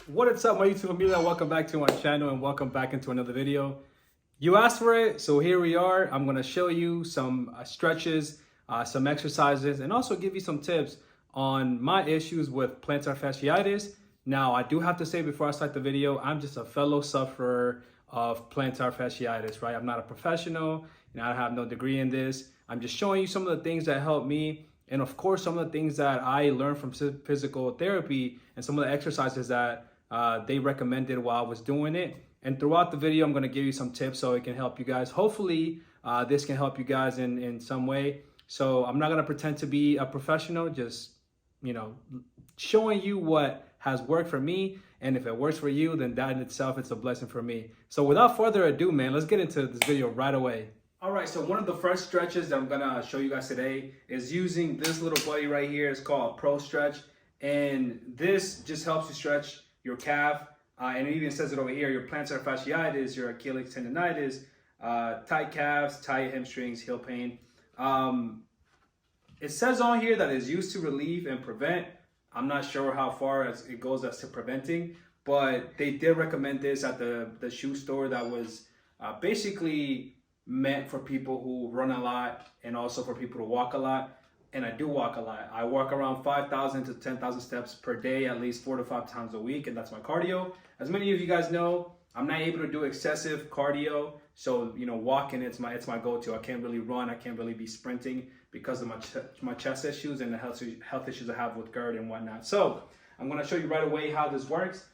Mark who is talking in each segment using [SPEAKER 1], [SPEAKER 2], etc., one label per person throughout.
[SPEAKER 1] What is up, my YouTube familia? Welcome back to my channel and welcome back into another video. You asked for it, so here we are. I'm gonna show you some stretches, some exercises, and also give you some tips on my issues with plantar fasciitis. Now, I do have to say before I start the video, I'm just a fellow sufferer of plantar fasciitis, right? I'm not a professional, I have no degree in this. I'm just showing you some of the things that help me, and of course, some of the things that I learned from physical therapy and some of the exercises that they recommended while I was doing it. And throughout the video, I'm going to give you some tips so it can help you guys. Hopefully, this can help you guys in some way. So I'm not going to pretend to be a professional, just, showing you what has worked for me. And if it works for you, then that in itself, it's a blessing for me. So without further ado, man, let's get into this video right away. All right, so one of the first stretches that I'm going to show you guys today is using this little buddy right here. It's called a pro stretch. And this just helps you stretch your calf, and it even says it over here, your plantar fasciitis, your Achilles tendonitis, tight calves, tight hamstrings, heel pain. It says on here that it's used to relieve and prevent. I'm not sure how far as it goes as to preventing, but they did recommend this at the shoe store that was basically meant for people who run a lot and also for people to walk a lot. And I do walk a lot. I walk around 5,000 to 10,000 steps per day, at least 4 to 5 times a week, and that's my cardio. As many of you guys know, I'm not able to do excessive cardio, so walking it's my go-to. I can't really run. I can't really be sprinting because of my chest issues and the health issues I have with GERD and whatnot. So I'm gonna show you right away how this works.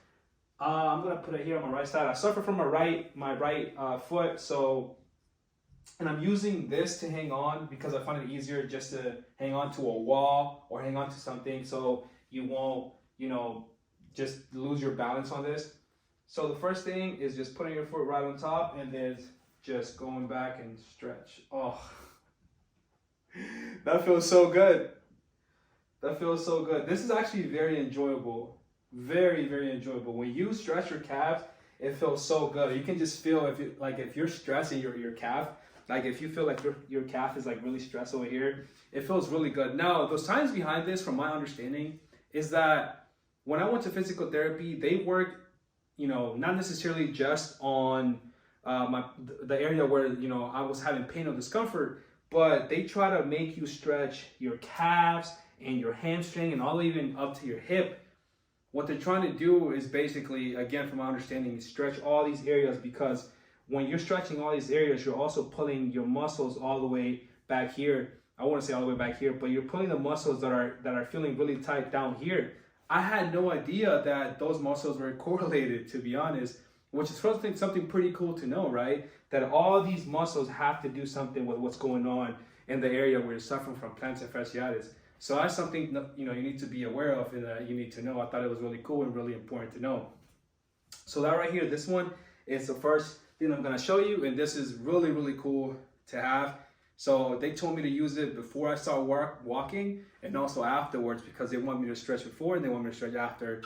[SPEAKER 1] I'm gonna put it here on my right side. I suffer from my right foot, so. And I'm using this to hang on because I find it easier just to hang on to a wall or hang on to something so you won't, just lose your balance on this. So the first thing is just putting your foot right on top and then just going back and stretch. Oh, that feels so good. That feels so good. This is actually very enjoyable. Very, very enjoyable. When you stretch your calves, it feels so good. You can just feel if you're stressing your calf, like if you feel like your calf is like really stressed over here, it feels really good. Now, the science behind this, from my understanding, is that when I went to physical therapy, they work, not necessarily just on the area where, I was having pain or discomfort, but they try to make you stretch your calves and your hamstring and all even up to your hip. What they're trying to do is basically, again, from my understanding, stretch all these areas because when you're stretching all these areas, you're also pulling your muscles all the way back here. I wouldn't say all the way back here, but you're pulling the muscles that are feeling really tight down here. I had no idea that those muscles were correlated, to be honest, which is something pretty cool to know, right? That all these muscles have to do something with what's going on in the area where you're suffering from plantar fasciitis. So that's something you need to be aware of and that you need to know. I thought it was really cool and really important to know. So that right here, this one is the first thing I'm going to show you, and this is really, really cool to have. So they told me to use it before I start walking and also afterwards because they want me to stretch before and they want me to stretch after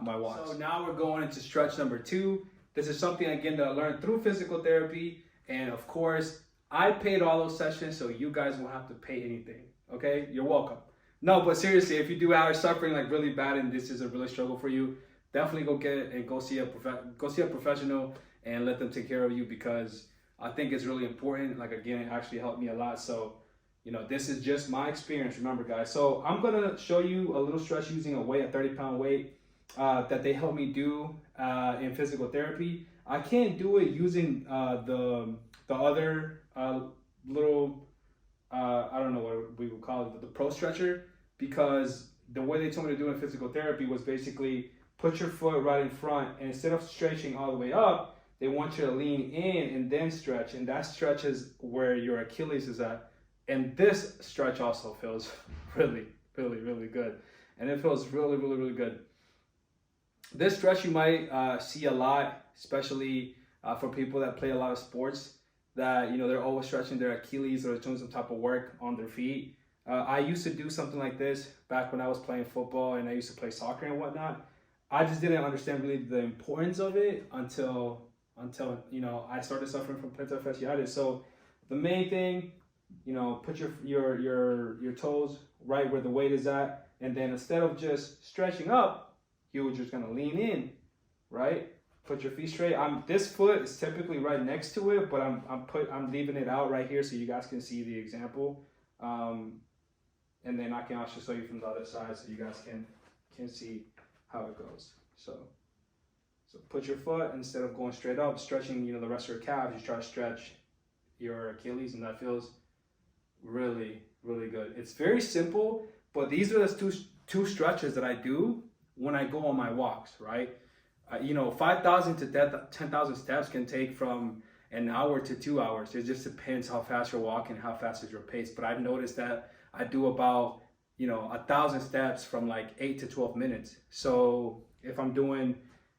[SPEAKER 1] my walk. So now we're going into stretch number 2. This is something, again, that I learned through physical therapy, and of course I paid all those sessions, so you guys won't have to pay anything. Okay, you're welcome. No, but seriously, if you do are suffering like really bad and this is a really struggle for you, definitely go get it and go see a professional and let them take care of you because I think it's really important. Like, again, it actually helped me a lot. So, this is just my experience. Remember, guys. So I'm going to show you a little stretch using a 30-pound weight that they helped me do in physical therapy. I can't do it using the other little, I don't know what we would call it, the pro stretcher, because the way they told me to do it in physical therapy was basically put your foot right in front, and instead of stretching all the way up, they want you to lean in and then stretch, and that stretch is where your Achilles is at. And this stretch also feels really, really, really good. And it feels really, really, really good. This stretch you might see a lot, especially for people that play a lot of sports, that, they're always stretching their Achilles or doing some type of work on their feet. I used to do something like this back when I was playing football and I used to play soccer and whatnot. I just didn't understand really the importance of it until I started suffering from plantar fasciitis. So the main thing, put your toes right where the weight is at, and then instead of just stretching up, you're just gonna lean in right? Put your feet straight. This foot is typically right next to it, but I'm leaving it out right here so you guys can see the example. And then I can also show you from the other side so you guys can see how it goes. So put your foot, instead of going straight up, stretching, the rest of your calves, you try to stretch your Achilles, and that feels really, really good. It's very simple, but these are the two stretches that I do when I go on my walks, right? 5,000 to 10,000 steps can take from an hour to 2 hours. It just depends how fast you're walking, how fast is your pace. But I've noticed that I do about 1,000 steps from like 8 to 12 minutes. So if I'm doing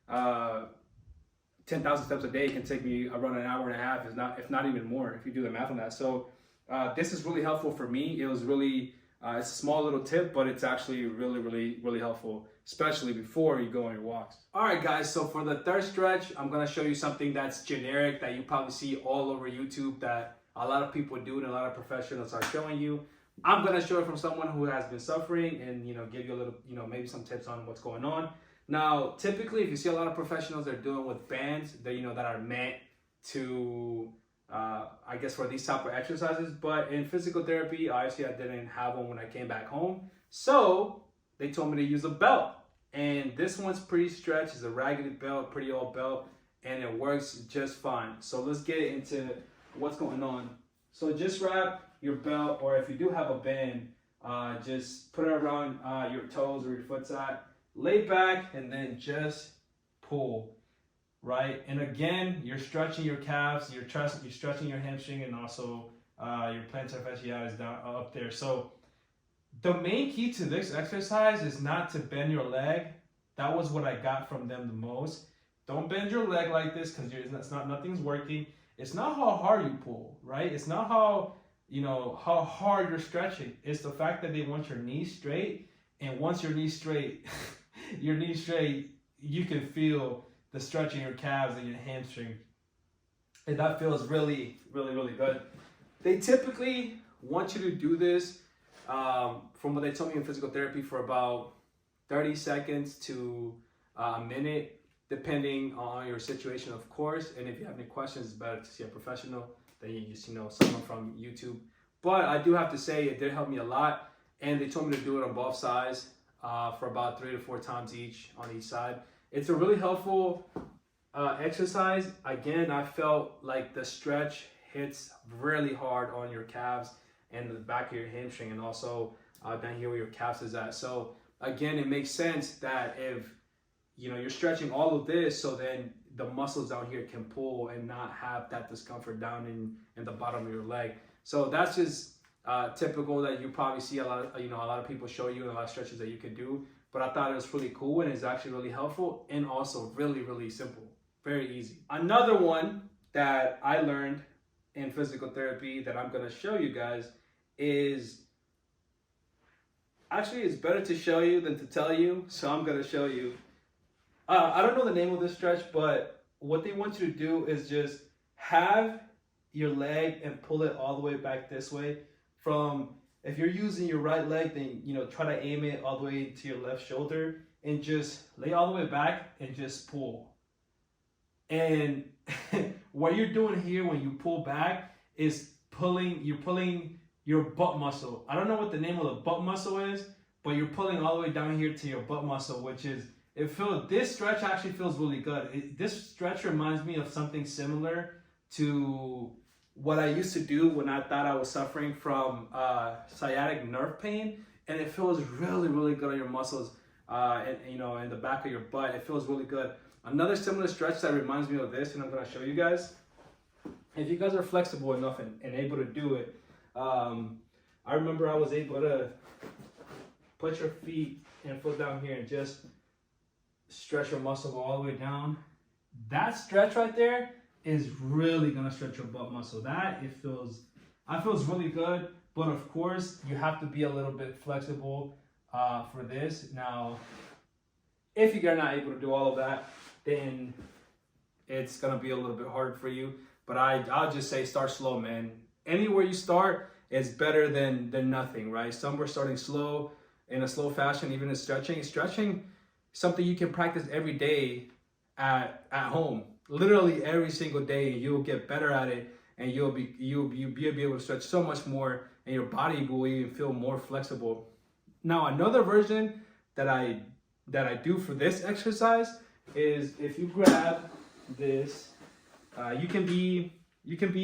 [SPEAKER 1] 10,000 steps a day, it can take me around an hour and a half, if not even more, if you do the math on that. So this is really helpful for me. It was really it's a small little tip, but it's actually really, really, really helpful, especially before you go on your walks. All right, guys, so for the third stretch, I'm gonna show you something that's generic that you probably see all over YouTube that a lot of people do and a lot of professionals are showing you. I'm gonna show it from someone who has been suffering and give you a little, maybe some tips on what's going on. Now, typically, if you see a lot of professionals that are doing with bands that that are meant to I guess for these type of exercises, but in physical therapy, obviously I didn't have one when I came back home. So they told me to use a belt. And this one's pretty stretched. It's a raggedy belt, pretty old belt, and it works just fine. So let's get into what's going on. So just wrap your belt, or if you do have a band, just put it around your toes or your foot side. Lay back and then just pull. Right, and again, you're stretching your calves, you're stretching your hamstring, and also your plantar fasciitis down up there. So the main key to this exercise is not to bend your leg. That was what I got from them the most. Don't bend your leg like this because nothing's working. It's not how hard you pull, right? It's not how hard you're stretching. It's the fact that they want your knees straight, and once your knees straight, you can feel the stretching your calves and your hamstring. And that feels really, really, really good. They typically want you to do this, from what they told me in physical therapy, for about 30 seconds to a minute, depending on your situation, of course. And if you have any questions, it's better to see a professional than you just, someone from YouTube. But I do have to say it did help me a lot. And they told me to do it on both sides for about 3 to 4 times on each side. It's a really helpful exercise. Again, I felt like the stretch hits really hard on your calves and the back of your hamstring, and also down here where your calves is at. So again, it makes sense that if you're stretching all of this, so then the muscles down here can pull and not have that discomfort down in the bottom of your leg. So that's just typical that you probably see a lot of people show you, and a lot of stretches that you can do. But I thought it was really cool, and it's actually really helpful, and also really, really simple. Very easy. Another one that I learned in physical therapy that I'm going to show you guys is, actually it's better to show you than to tell you, so I'm going to show you. I don't know the name of this stretch, but what they want you to do is just have your leg and pull it all the way back this way. If you're using your right leg, then try to aim it all the way to your left shoulder and just lay all the way back and just pull. And what you're doing here when you pull back is you're pulling your butt muscle. I don't know what the name of the butt muscle is, but you're pulling all the way down here to your butt muscle, which is, this stretch actually feels really good. This stretch reminds me of something similar to what I used to do when I thought I was suffering from sciatic nerve pain, and it feels really, really good on your muscles, and in the back of your butt. It feels really good. Another similar stretch that reminds me of this, and I'm going to show you guys. If you guys are flexible enough and able to do it, I remember I was able to put your feet and foot down here and just stretch your muscle all the way down. That stretch right there is really gonna stretch your butt muscle. That feels really good, but of course you have to be a little bit flexible for this. Now, if you're not able to do all of that, then it's gonna be a little bit hard for you. But I'll just say start slow, man. Anywhere you start is better than nothing, right? Some we're starting slow, in a slow fashion, even in stretching. Stretching, something you can practice every day at home, literally every single day, and you'll get better at it, and you'll be able to stretch so much more, and your body will even feel more flexible. Now, another version that I do for this exercise is if you grab this, you can be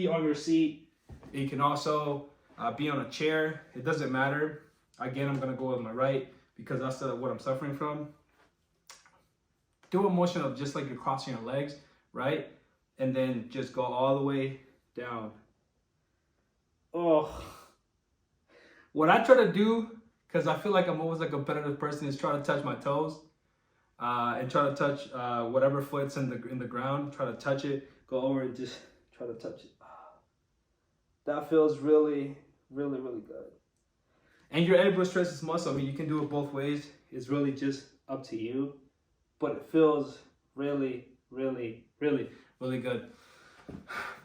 [SPEAKER 1] on your seat. You can also be on a chair. It doesn't matter. Again, I'm gonna go with my right because that's what I'm suffering from. Do a motion of just like you're crossing your legs, right? And then just go all the way down. Oh, what I try to do, because I feel like I'm always like a competitive person, is try to touch my toes and try to touch whatever foot's in the ground. Try to touch it, go over and just try to touch it. That feels really, really, really good. And you're able to stretch this muscle. I mean, you can do it both ways. It's really just up to you. But it feels really, really, really, really good.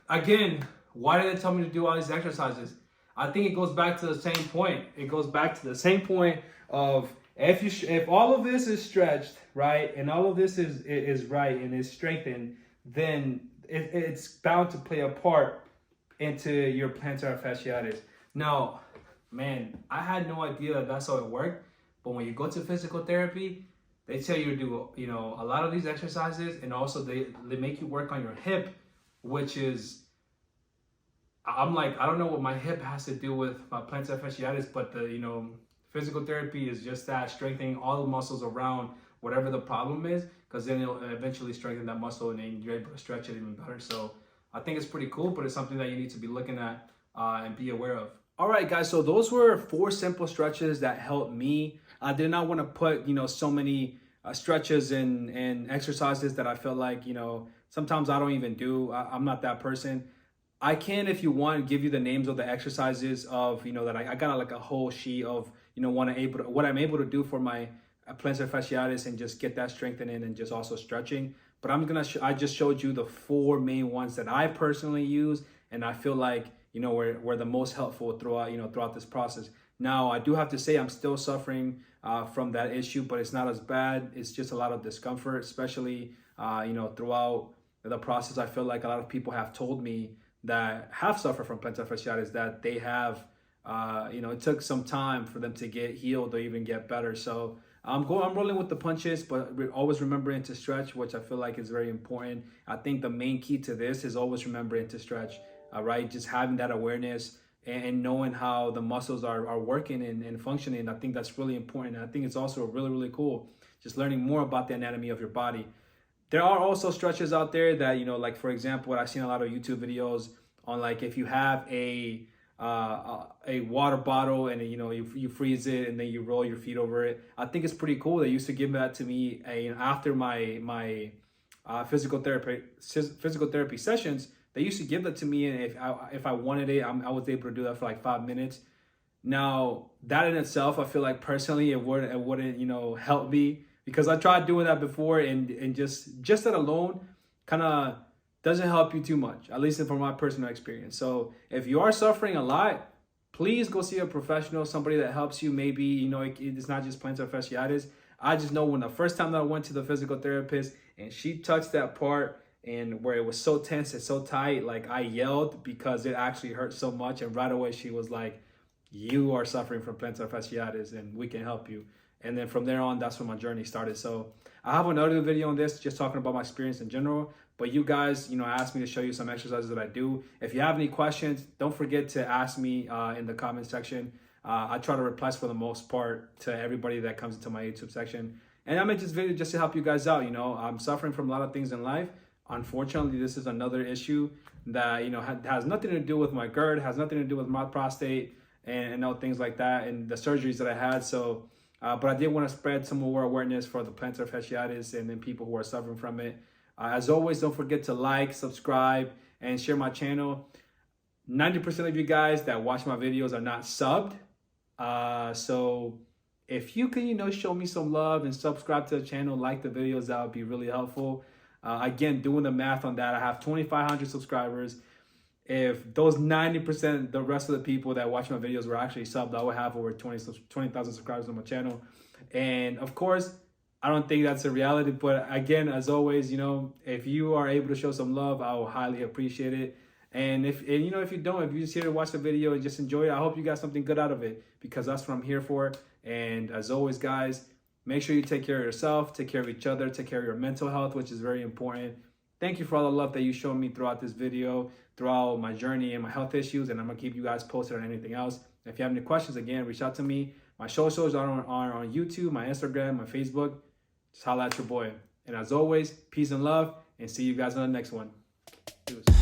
[SPEAKER 1] Again, why did they tell me to do all these exercises? I think it goes back to the same point. It goes back to the same point of if all of this is stretched, right, and all of this is right and is strengthened, then it's bound to play a part into your plantar fasciitis. Now, man, I had no idea that that's how it worked. But when you go to physical therapy, they tell you to do, you know, a lot of these exercises, and also they make you work on your hip, which is, I'm like, I don't know what my hip has to do with my plantar fasciitis, but the, you know, physical therapy is just that, strengthening all the muscles around whatever the problem is, because then it'll eventually strengthen that muscle and then you're able to stretch it even better. So I think it's pretty cool, but it's something that you need to be looking at and be aware of. All right, guys, so those were 4 simple stretches that helped me. I did not want to put, you know, so many stretches and exercises that I feel like, you know, sometimes I don't even do. I'm not that person. I can, if you want, give you the names of the exercises of, you know, that I got like a whole sheet of, you know, what I'm able to do for my plantar fasciitis and just get that strengthening and just also stretching. But I just showed you the 4 main ones that I personally use, and I feel like, you know, were the most helpful throughout this process. Now, I do have to say I'm still suffering from that issue, but it's not as bad. It's just a lot of discomfort, especially, you know, throughout the process. I feel like a lot of people have told me that have suffered from plantar fasciitis that they have, you know, it took some time for them to get healed or even get better. So I'm rolling with the punches, but always remembering to stretch, which I feel like is very important. I think the main key to this is always remembering to stretch, right? Just having that awareness and knowing how the muscles are working and functioning. I think that's really important. And I think it's also really, really cool just learning more about the anatomy of your body. There are also stretches out there that, you know, like for example, what I've seen a lot of YouTube videos on, like if you have a water bottle and, you know, you freeze it and then you roll your feet over it. I think it's pretty cool. They used to give that to me after my physical therapy sessions. They used to give that to me, and if I wanted it, I was able to do that for like 5 minutes. Now, that in itself, I feel like personally it wouldn't, you know, help me, because I tried doing that before, and just that alone kind of doesn't help you too much, at least from my personal experience. So if you are suffering a lot, please go see a professional, somebody that helps you. Maybe, you know, it's not just plantar fasciitis. I just know when the first time that I went to the physical therapist and she touched that part, and where it was so tense and so tight, like I yelled because it actually hurt so much. And right away she was like, you are suffering from plantar fasciitis and we can help you. And then from there on, that's when my journey started. So I have another video on this, just talking about my experience in general. But you guys, you know, asked me to show you some exercises that I do. If you have any questions, don't forget to ask me in the comment section. I try to reply for the most part to everybody that comes into my YouTube section. And I made this video just to help you guys out. You know, I'm suffering from a lot of things in life. Unfortunately, this is another issue that, you know, has nothing to do with my GERD, has nothing to do with my prostate and all things like that, and the surgeries that I had. So, but I did want to spread some more awareness for the plantar fasciitis and then people who are suffering from it. As always, don't forget to like, subscribe, and share my channel. 90% of you guys that watch my videos are not subbed. So if you can, you know, show me some love and subscribe to the channel, like the videos, that would be really helpful. Again, doing the math on that, I have 2,500 subscribers. If those 90%, the rest of the people that watch my videos were actually subbed, I would have over 20,000 subscribers on my channel. And of course, I don't think that's a reality. But again, as always, you know, if you are able to show some love, I will highly appreciate it. And if you know, if you don't, if you just here to watch the video and just enjoy it, I hope you got something good out of it, because that's what I'm here for. And as always, guys, make sure you take care of yourself, take care of each other, take care of your mental health, which is very important. Thank you for all the love that you showed me throughout this video, throughout my journey and my health issues. And I'm gonna keep you guys posted on anything else. If you have any questions, again, reach out to me. My socials are on YouTube, my Instagram, my Facebook. Just holla at your boy. And as always, peace and love, and see you guys on the next one. Peace.